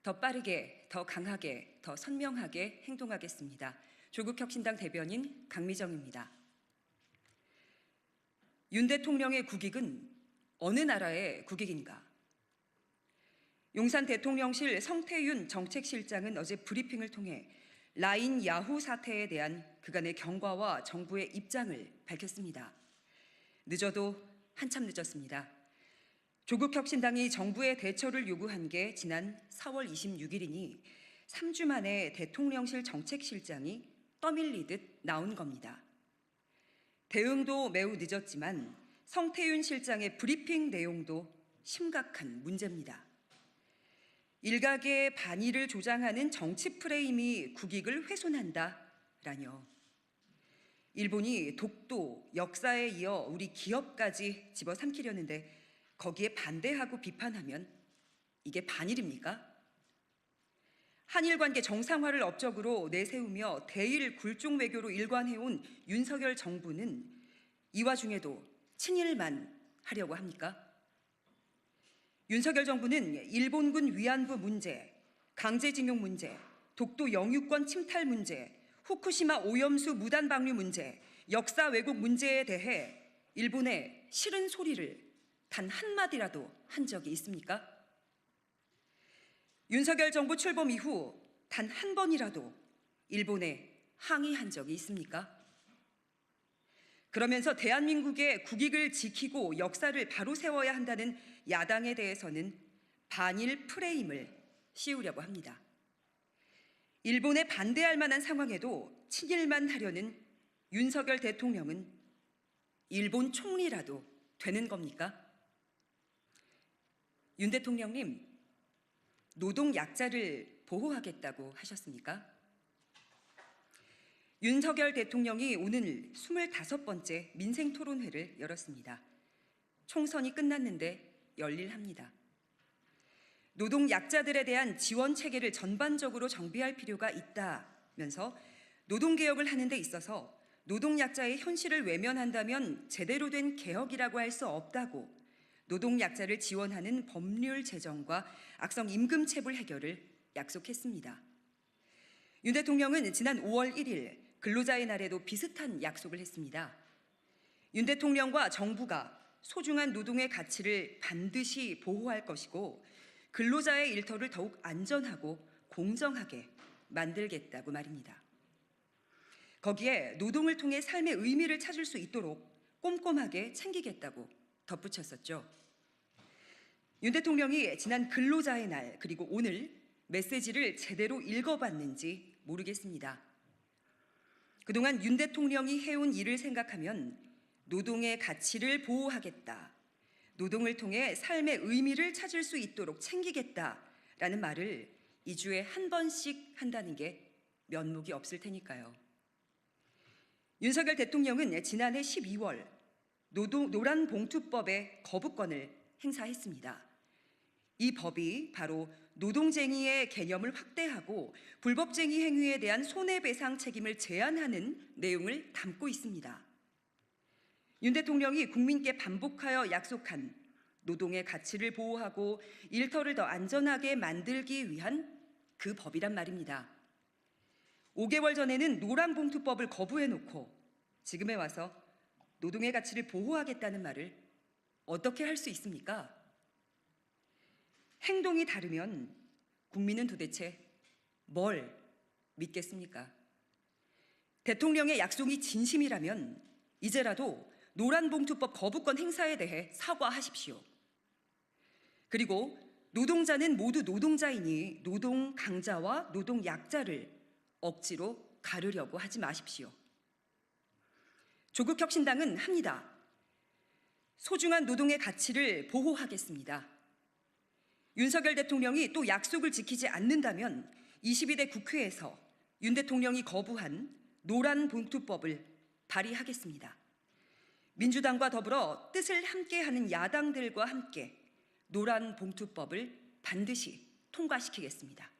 더 빠르게, 더 강하게, 더 선명하게 행동하겠습니다. 조국혁신당 대변인 강미정입니다. 윤 대통령의 국익은 어느 나라의 국익인가? 용산 대통령실 성태윤 정책실장은 어제 브리핑을 통해 라인 야후 사태에 대한 그간의 경과와 정부의 입장을 밝혔습니다. 늦어도 한참 늦었습니다. 조국혁신당이 정부의 대처를 요구한 게 지난 4월 26일이니 3주 만에 대통령실 정책실장이 떠밀리듯 나온 겁니다. 대응도 매우 늦었지만 성태윤 실장의 브리핑 내용도 심각한 문제입니다. 일각의 반의를 조장하는 정치 프레임이 국익을 훼손한다라뇨. 일본이 독도, 역사에 이어 우리 기업까지 집어삼키려는데 거기에 반대하고 비판하면 이게 반일입니까? 한일 관계 정상화를 업적으로 내세우며 대일 굴종 외교로 일관해온 윤석열 정부는 이 와중에도 친일만 하려고 합니까? 윤석열 정부는 일본군 위안부 문제, 강제징용 문제, 독도 영유권 침탈 문제, 후쿠시마 오염수 무단 방류 문제, 역사 왜곡 문제에 대해 일본에 싫은 소리를 단 한마디라도 한 적이 있습니까? 윤석열 정부 출범 이후 단 한 번이라도 일본에 항의한 적이 있습니까? 그러면서 대한민국의 국익을 지키고 역사를 바로 세워야 한다는 야당에 대해서는 반일 프레임을 씌우려고 합니다. 일본에 반대할 만한 상황에도 친일만 하려는 윤석열 대통령은 일본 총리라도 되는 겁니까? 윤 대통령님, 노동 약자를 보호하겠다고 하셨습니까? 윤석열 대통령이 오늘 25번째 민생토론회를 열었습니다. 총선이 끝났는데 열일합니다. 노동 약자들에 대한 지원 체계를 전반적으로 정비할 필요가 있다면서 노동개혁을 하는 데 있어서 노동 약자의 현실을 외면한다면 제대로 된 개혁이라고 할 수 없다고 노동 약자를 지원하는 법률 제정과 악성 임금 체불 해결을 약속했습니다. 윤 대통령은 지난 5월 1일 근로자의 날에도 비슷한 약속을 했습니다. 윤 대통령과 정부가 소중한 노동의 가치를 반드시 보호할 것이고 근로자의 일터를 더욱 안전하고 공정하게 만들겠다고 말입니다. 거기에 노동을 통해 삶의 의미를 찾을 수 있도록 꼼꼼하게 챙기겠다고 덧붙였었죠. 윤 대통령이 지난 근로자의 날 그리고 오늘 메시지를 제대로 읽어봤는지 모르겠습니다. 그동안 윤 대통령이 해온 일을 생각하면 노동의 가치를 보호하겠다, 노동을 통해 삶의 의미를 찾을 수 있도록 챙기겠다라는 말을 2주에 한 번씩 한다는 게 면목이 없을 테니까요. 윤석열 대통령은 지난해 12월 노란봉투법의 거부권을 행사했습니다. 이 법이 바로 노동쟁의의 개념을 확대하고 불법쟁의 행위에 대한 손해배상 책임을 제한하는 내용을 담고 있습니다. 윤 대통령이 국민께 반복하여 약속한 노동의 가치를 보호하고 일터를 더 안전하게 만들기 위한 그 법이란 말입니다. 5개월 전에는 노란봉투법을 거부해놓고 지금에 와서 노동의 가치를 보호하겠다는 말을 어떻게 할 수 있습니까? 행동이 다르면 국민은 도대체 뭘 믿겠습니까? 대통령의 약속이 진심이라면 이제라도 노란봉투법 거부권 행사에 대해 사과하십시오. 그리고 노동자는 모두 노동자이니 노동 강자와 노동 약자를 억지로 가르려고 하지 마십시오. 조국혁신당은 합니다. 소중한 노동의 가치를 보호하겠습니다. 윤석열 대통령이 또 약속을 지키지 않는다면 22대 국회에서 윤 대통령이 거부한 노란봉투법을 발의하겠습니다. 민주당과 더불어 뜻을 함께하는 야당들과 함께 노란봉투법을 반드시 통과시키겠습니다.